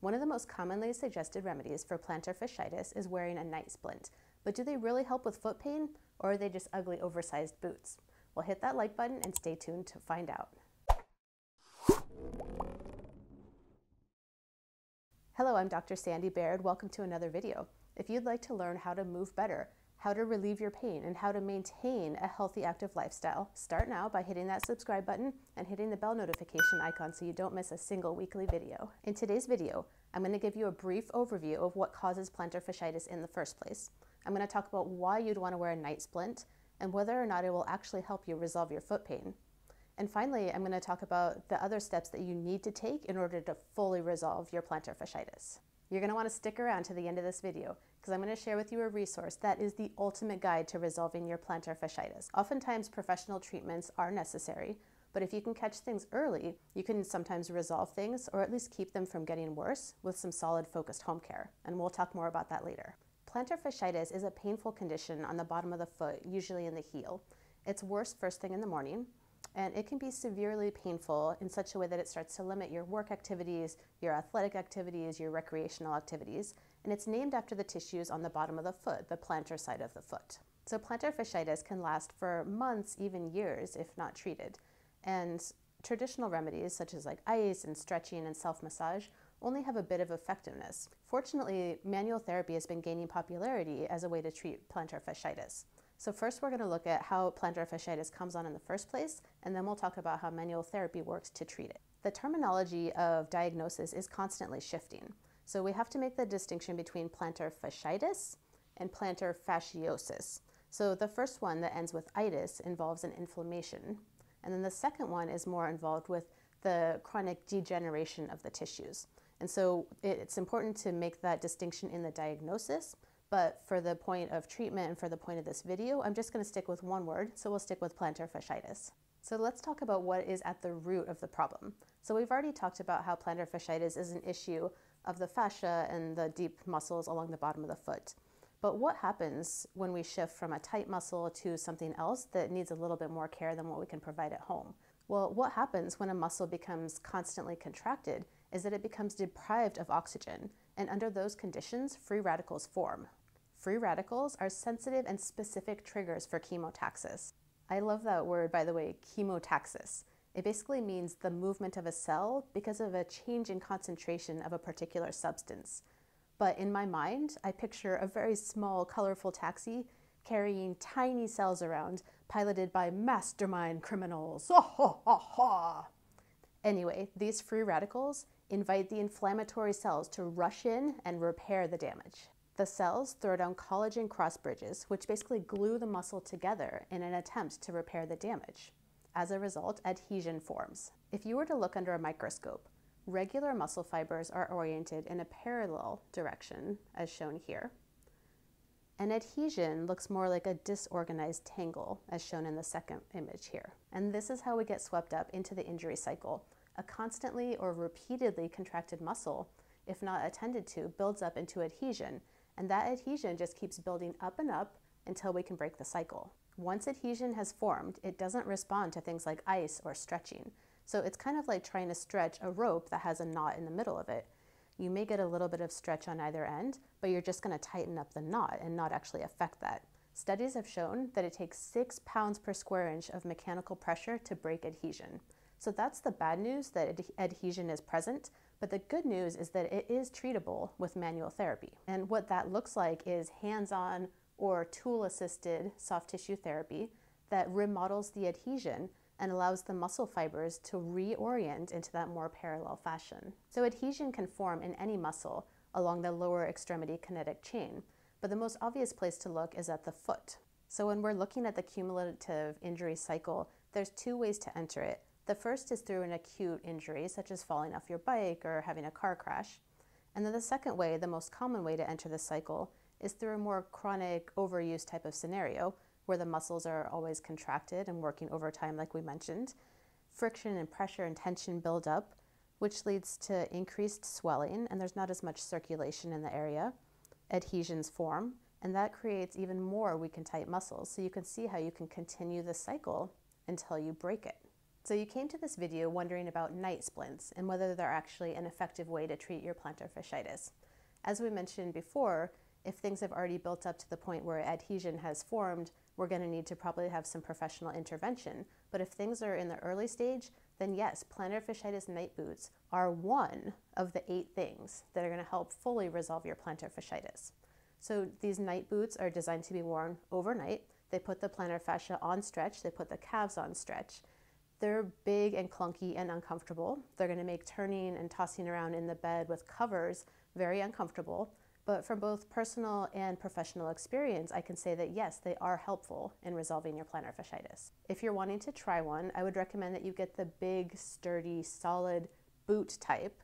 One of the most commonly suggested remedies for plantar fasciitis is wearing a night splint. But do they really help with foot pain, or are they just ugly oversized boots? Well, hit that like button and stay tuned to find out. Hello, I'm Dr. Sandy Baird. Welcome to another video. If you'd like to learn how to move better, how to relieve your pain, and how to maintain a healthy, active lifestyle, start now by hitting that subscribe button and hitting the bell notification icon so you don't miss a single weekly video. In today's video, I'm going to give you a brief overview of what causes plantar fasciitis in the first place. I'm going to talk about why you'd want to wear a night splint and whether or not it will actually help you resolve your foot pain. And finally, I'm going to talk about the other steps that you need to take in order to fully resolve your plantar fasciitis. You're going to want to stick around to the end of this video because I'm going to share with you a resource that is the ultimate guide to resolving your plantar fasciitis. Oftentimes, professional treatments are necessary, but if you can catch things early, you can sometimes resolve things or at least keep them from getting worse with some solid, focused home care. And we'll talk more about that later. Plantar fasciitis is a painful condition on the bottom of the foot, usually in the heel. It's worse first thing in the morning, and it can be severely painful in such a way that it starts to limit your work activities, your athletic activities, your recreational activities, and it's named after the tissues on the bottom of the foot, the plantar side of the foot. So plantar fasciitis can last for months, even years, if not treated. And traditional remedies such as like ice and stretching and self-massage only have a bit of effectiveness. Fortunately, manual therapy has been gaining popularity as a way to treat plantar fasciitis. So first we're going to look at how plantar fasciitis comes on in the first place, and then we'll talk about how manual therapy works to treat it. The terminology of diagnosis is constantly shifting. So we have to make the distinction between plantar fasciitis and plantar fasciosis. So the first one that ends with itis involves an inflammation, and then the second one is more involved with the chronic degeneration of the tissues. And so it's important to make that distinction in the diagnosis, but for the point of treatment and for the point of this video, I'm just going to stick with one word, so we'll stick with plantar fasciitis. So let's talk about what is at the root of the problem. So we've already talked about how plantar fasciitis is an issue of the fascia and the deep muscles along the bottom of the foot. But what happens when we shift from a tight muscle to something else that needs a little bit more care than what we can provide at home? Well, what happens when a muscle becomes constantly contracted is that it becomes deprived of oxygen, and under those conditions, free radicals form. Free radicals are sensitive and specific triggers for chemotaxis. I love that word, by the way, chemotaxis. It basically means the movement of a cell because of a change in concentration of a particular substance. But in my mind, I picture a very small, colorful taxi carrying tiny cells around, piloted by mastermind criminals. Oh, ha, ha, ha. Anyway, these free radicals invite the inflammatory cells to rush in and repair the damage. The cells throw down collagen cross bridges, which basically glue the muscle together in an attempt to repair the damage. As a result, adhesion forms. If you were to look under a microscope, regular muscle fibers are oriented in a parallel direction, as shown here. An adhesion looks more like a disorganized tangle, as shown in the second image here. And this is how we get swept up into the injury cycle. A constantly or repeatedly contracted muscle, if not attended to, builds up into adhesion, and that adhesion just keeps building up and up until we can break the cycle. Once adhesion has formed, it doesn't respond to things like ice or stretching. So it's kind of like trying to stretch a rope that has a knot in the middle of it. You may get a little bit of stretch on either end, but you're just going to tighten up the knot and not actually affect that. Studies have shown that it takes 6 pounds per square inch of mechanical pressure to break adhesion. So that's the bad news, that adhesion is present, but the good news is that it is treatable with manual therapy. And what that looks like is hands-on or tool-assisted soft tissue therapy that remodels the adhesion and allows the muscle fibers to reorient into that more parallel fashion. So adhesion can form in any muscle along the lower extremity kinetic chain, but the most obvious place to look is at the foot. So when we're looking at the cumulative injury cycle, there's 2 ways to enter it. The first is through an acute injury, such as falling off your bike or having a car crash. And then the second way, the most common way to enter this cycle, is through a more chronic overuse type of scenario, where the muscles are always contracted and working overtime like we mentioned. Friction and pressure and tension build up, which leads to increased swelling, and there's not as much circulation in the area. Adhesions form, and that creates even more weak and tight muscles. So you can see how you can continue the cycle until you break it. So you came to this video wondering about night splints and whether they're actually an effective way to treat your plantar fasciitis. As we mentioned before, if things have already built up to the point where adhesion has formed, we're going to need to probably have some professional intervention. But if things are in the early stage, then yes, plantar fasciitis night boots are one of the 8 things that are going to help fully resolve your plantar fasciitis. So these night boots are designed to be worn overnight. They put the plantar fascia on stretch. They put the calves on stretch. They're big and clunky and uncomfortable. They're going to make turning and tossing around in the bed with covers very uncomfortable. But from both personal and professional experience, I can say that yes, they are helpful in resolving your plantar fasciitis. If you're wanting to try one, I would recommend that you get the big, sturdy, solid boot type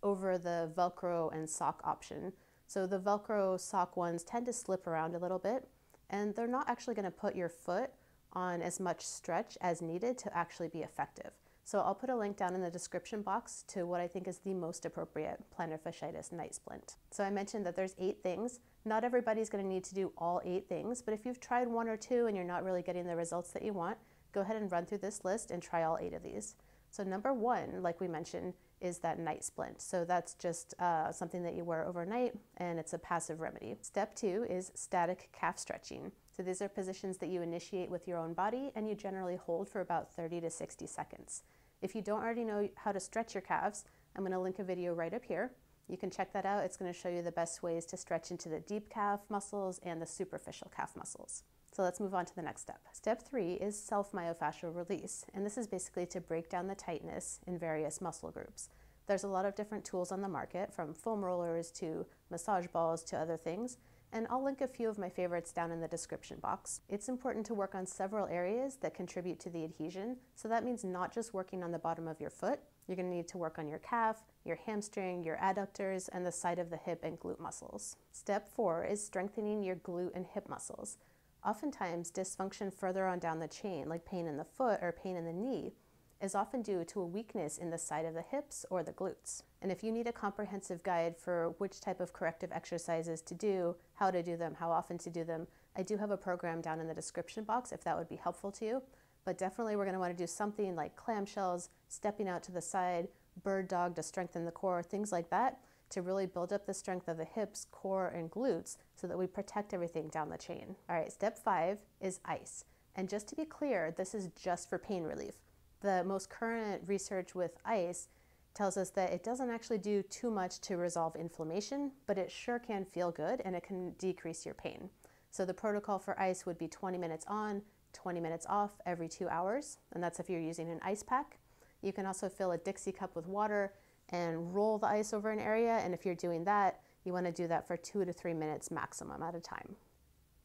over the Velcro and sock option. So the Velcro sock ones tend to slip around a little bit, and they're not actually going to put your foot on as much stretch as needed to actually be effective. So I'll put a link down in the description box to what I think is the most appropriate plantar fasciitis night splint. So I mentioned that there's 8 things. Not everybody's going to need to do all 8 things, but if you've tried 1 or 2 and you're not really getting the results that you want, go ahead and run through this list and try all 8 of these. So number 1, like we mentioned, is that night splint. So that's just something that you wear overnight, and it's a passive remedy. Step 2 is static calf stretching. So these are positions that you initiate with your own body, and you generally hold for about 30 to 60 seconds. If you don't already know how to stretch your calves, I'm going to link a video right up here. You can check that out. It's going to show you the best ways to stretch into the deep calf muscles and the superficial calf muscles. So let's move on to the next step. Step 3 is self-myofascial release, and this is basically to break down the tightness in various muscle groups. There's a lot of different tools on the market, from foam rollers to massage balls to other things, and I'll link a few of my favorites down in the description box. It's important to work on several areas that contribute to the adhesion, so that means not just working on the bottom of your foot. You're going to need to work on your calf, your hamstring, your adductors, and the side of the hip and glute muscles. Step 4 is strengthening your glute and hip muscles. Oftentimes, dysfunction further on down the chain, like pain in the foot or pain in the knee, is often due to a weakness in the side of the hips or the glutes. And if you need a comprehensive guide for which type of corrective exercises to do, how to do them, how often to do them, I do have a program down in the description box if that would be helpful to you. But definitely we're going to want to do something like clamshells, stepping out to the side, bird dog to strengthen the core, things like that, to really build up the strength of the hips, core, and glutes so that we protect everything down the chain. All right, step 5 is ice. And just to be clear, this is just for pain relief. The most current research with ice tells us that it doesn't actually do too much to resolve inflammation, but it sure can feel good and it can decrease your pain. So the protocol for ice would be 20 minutes on, 20 minutes off every 2 hours, and that's if you're using an ice pack. You can also fill a Dixie cup with water and roll the ice over an area, and if you're doing that, you want to do that for 2 to 3 minutes maximum at a time.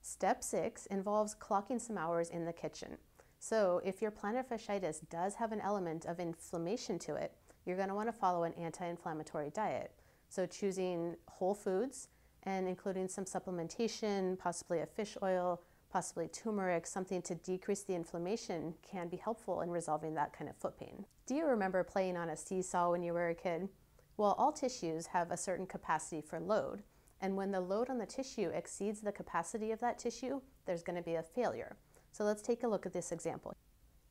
Step 6 involves clocking some hours in the kitchen. So if your plantar fasciitis does have an element of inflammation to it, you're going to want to follow an anti-inflammatory diet. So choosing whole foods and including some supplementation, possibly a fish oil, possibly turmeric, something to decrease the inflammation can be helpful in resolving that kind of foot pain. Do you remember playing on a seesaw when you were a kid? Well, all tissues have a certain capacity for load, and when the load on the tissue exceeds the capacity of that tissue, there's going to be a failure. So let's take a look at this example.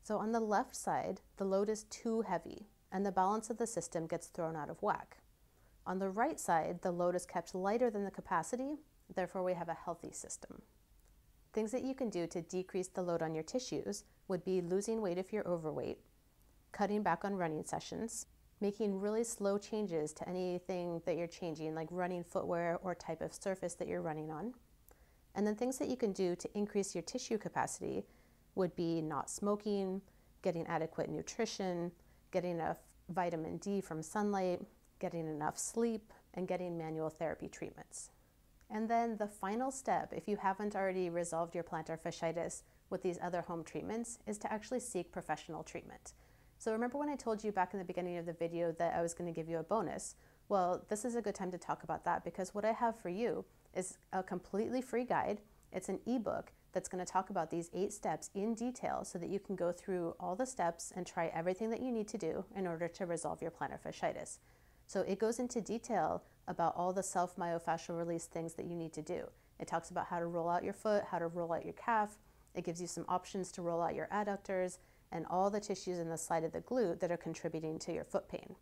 So on the left side, the load is too heavy, and the balance of the system gets thrown out of whack. On the right side, the load is kept lighter than the capacity, therefore we have a healthy system. Things that you can do to decrease the load on your tissues would be losing weight if you're overweight, cutting back on running sessions, making really slow changes to anything that you're changing, like running footwear or type of surface that you're running on. And then things that you can do to increase your tissue capacity would be not smoking, getting adequate nutrition, getting enough vitamin D from sunlight, getting enough sleep, and getting manual therapy treatments. And then the final step, if you haven't already resolved your plantar fasciitis with these other home treatments, is to actually seek professional treatment. So remember when I told you back in the beginning of the video that I was going to give you a bonus? Well, this is a good time to talk about that, because what I have for you is a completely free guide. It's an ebook that's going to talk about these 8 steps in detail so that you can go through all the steps and try everything that you need to do in order to resolve your plantar fasciitis. So it goes into detail about all the self-myofascial release things that you need to do. It talks about how to roll out your foot, how to roll out your calf. It gives you some options to roll out your adductors, and all the tissues in the slide of the glute that are contributing to your foot pain.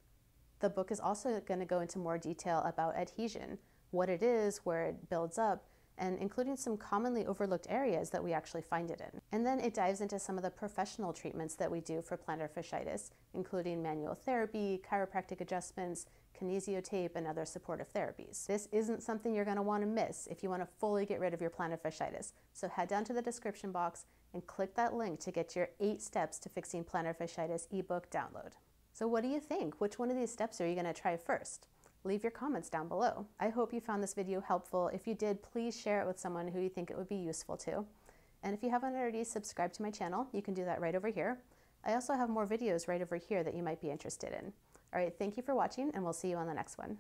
The book is also going to go into more detail about adhesion, what it is, where it builds up, and including some commonly overlooked areas that we actually find it in. And then it dives into some of the professional treatments that we do for plantar fasciitis, including manual therapy, chiropractic adjustments, kinesiotape, and other supportive therapies. This isn't something you're going to want to miss if you want to fully get rid of your plantar fasciitis. So head down to the description box and click that link to get your 8 steps to fixing plantar fasciitis ebook download. So what do you think? Which one of these steps are you going to try first? Leave your comments down below. I hope you found this video helpful. If you did, please share it with someone who you think it would be useful to. And if you haven't already subscribed to my channel, you can do that right over here. I also have more videos right over here that you might be interested in. All right, thank you for watching, and we'll see you on the next one.